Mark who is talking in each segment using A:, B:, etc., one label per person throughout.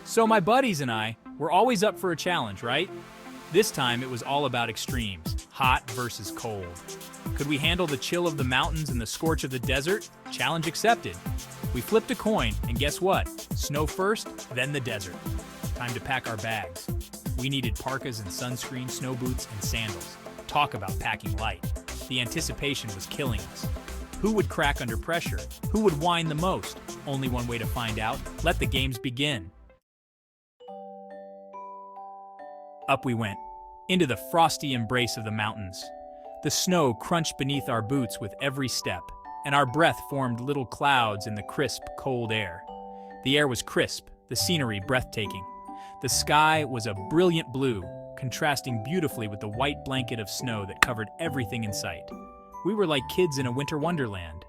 A: So my buddies and I were always up for a challenge, right? This time it was all about extremes, hot versus cold. Could we handle the chill of the mountains and the scorch of the desert? Challenge accepted. We flipped a coin, and guess what? Snow first, then the desert. Time to pack our bags. We needed parkas and sunscreen, snow boots, and sandals. Talk about packing light. The anticipation was killing us. Who would crack under pressure? Who would whine the most? Only one way to find out. Let the games begin. Up we went, into the frosty embrace of the mountains. The snow crunched beneath our boots with every step, and our breath formed little clouds in the crisp, cold air. The air was crisp, the scenery breathtaking. The sky was a brilliant blue, contrasting beautifully with the white blanket of snow that covered everything in sight. We were like kids in a winter wonderland.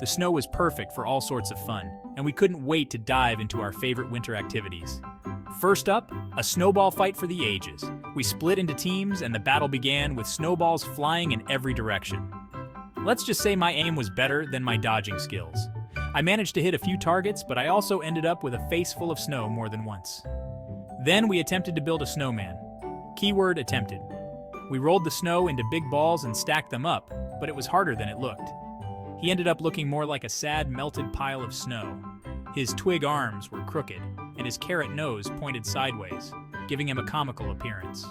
A: The snow was perfect for all sorts of fun, and we couldn't wait to dive into our favorite winter activities. First up, a snowball fight for the ages. We split into teams and the battle began with snowballs flying in every direction. Let's just say my aim was better than my dodging skills. I managed to hit a few targets, but I also ended up with a face full of snow more than once. Then we attempted to build a snowman. Keyword attempted. We rolled the snow into big balls and stacked them up, but it was harder than it looked. He ended up looking more like a sad, melted pile of snow. His twig arms were crooked, and his carrot nose pointed sideways, giving him a comical appearance.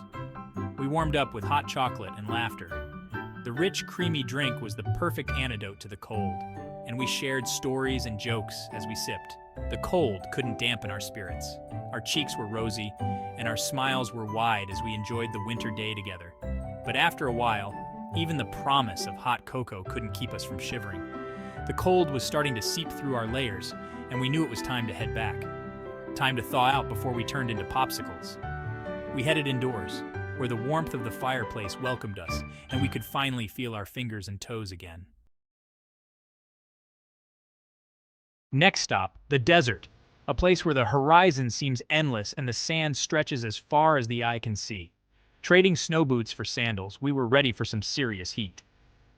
A: We warmed up with hot chocolate and laughter. The rich, creamy drink was the perfect antidote to the cold, and we shared stories and jokes as we sipped. The cold couldn't dampen our spirits. Our cheeks were rosy, and our smiles were wide as we enjoyed the winter day together. But after a while, even the promise of hot cocoa couldn't keep us from shivering. The cold was starting to seep through our layers, and we knew it was time to head back. Time to thaw out before we turned into popsicles. We headed indoors, where the warmth of the fireplace welcomed us, and we could finally feel our fingers and toes again. Next stop, the desert, a place where the horizon seems endless and the sand stretches as far as the eye can see. Trading snow boots for sandals, we were ready for some serious heat.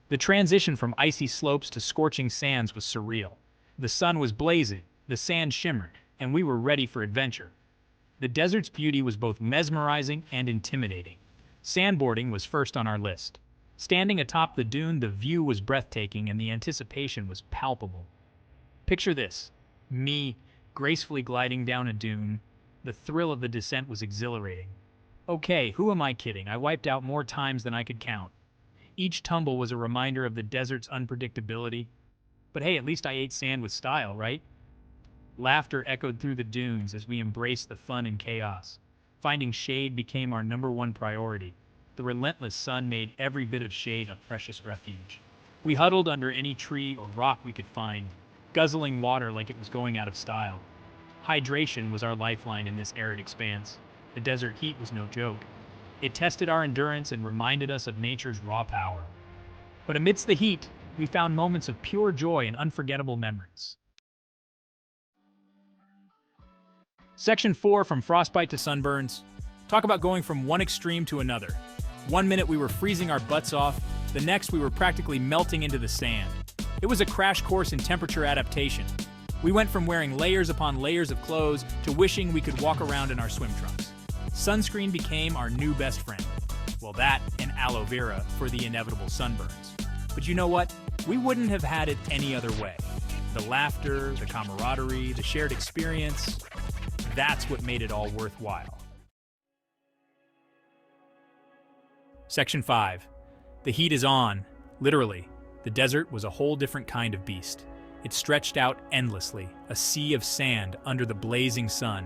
A: The transition from icy slopes to scorching sands was surreal. The sun was blazing, the sand shimmered, and we were ready for adventure. The desert's beauty was both mesmerizing and intimidating. Sandboarding was first on our list. Standing atop the dune, the view was breathtaking and the anticipation was palpable. Picture this, me gracefully gliding down a dune. The thrill of the descent was exhilarating. Okay, who am I kidding? I wiped out more times than I could count. Each tumble was a reminder of the desert's unpredictability. But hey, at least I ate sand with style, right? Laughter echoed through the dunes as we embraced the fun and chaos. Finding shade became our #1 priority. The relentless sun made every bit of shade a precious refuge. We huddled under any tree or rock we could find, guzzling water like it was going out of style. Hydration was our lifeline in this arid expanse. The desert heat was no joke. It tested our endurance and reminded us of nature's raw power. But amidst the heat, we found moments of pure joy and unforgettable memories. Section 4, from frostbite to sunburns. Talk about going from one extreme to another. 1 minute we were freezing our butts off, the next we were practically melting into the sand. It was a crash course in temperature adaptation. We went from wearing layers upon layers of clothes to wishing we could walk around in our swim trunks. Sunscreen became our new best friend. Well, that and aloe vera for the inevitable sunburns. But you know what? We wouldn't have had it any other way. The laughter, the camaraderie, the shared experience, that's what made it all worthwhile. Section 5. The heat is on. Literally, the desert was a whole different kind of beast. It stretched out endlessly, a sea of sand under the blazing sun.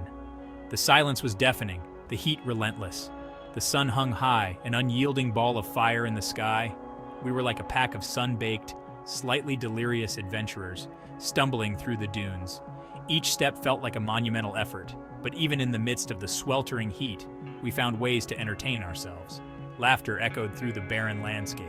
A: The silence was deafening, the heat relentless. The sun hung high, an unyielding ball of fire in the sky. We were like a pack of sun-baked, slightly delirious adventurers, stumbling through the dunes. Each step felt like a monumental effort, but even in the midst of the sweltering heat, we found ways to entertain ourselves. Laughter echoed through the barren landscape.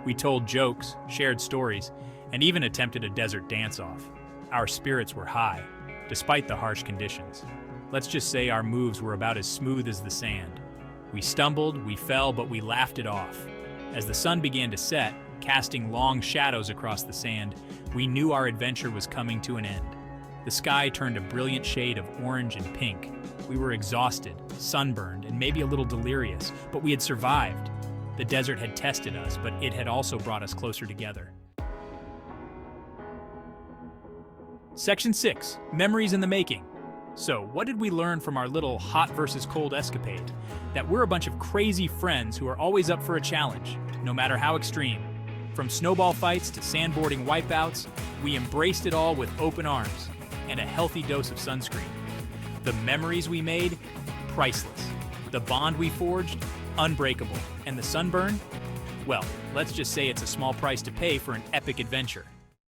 A: We told jokes, shared stories, and even attempted a desert dance-off. Our spirits were high, despite the harsh conditions. Let's just say our moves were about as smooth as the sand. We stumbled, we fell, but we laughed it off. As the sun began to set, casting long shadows across the sand, we knew our adventure was coming to an end. The sky turned a brilliant shade of orange and pink. We were exhausted, sunburned, and maybe a little delirious, but we had survived. The desert had tested us, but it had also brought us closer together. Section 6. Memories in the making. So, what did we learn from our little hot versus cold escapade? That we're a bunch of crazy friends who are always up for a challenge, no matter how extreme. From snowball fights to sandboarding wipeouts, we embraced it all with open arms and a healthy dose of sunscreen. The memories we made, priceless. The bond we forged, unbreakable. And the sunburn? Well, let's just say it's a small price to pay for an epic adventure.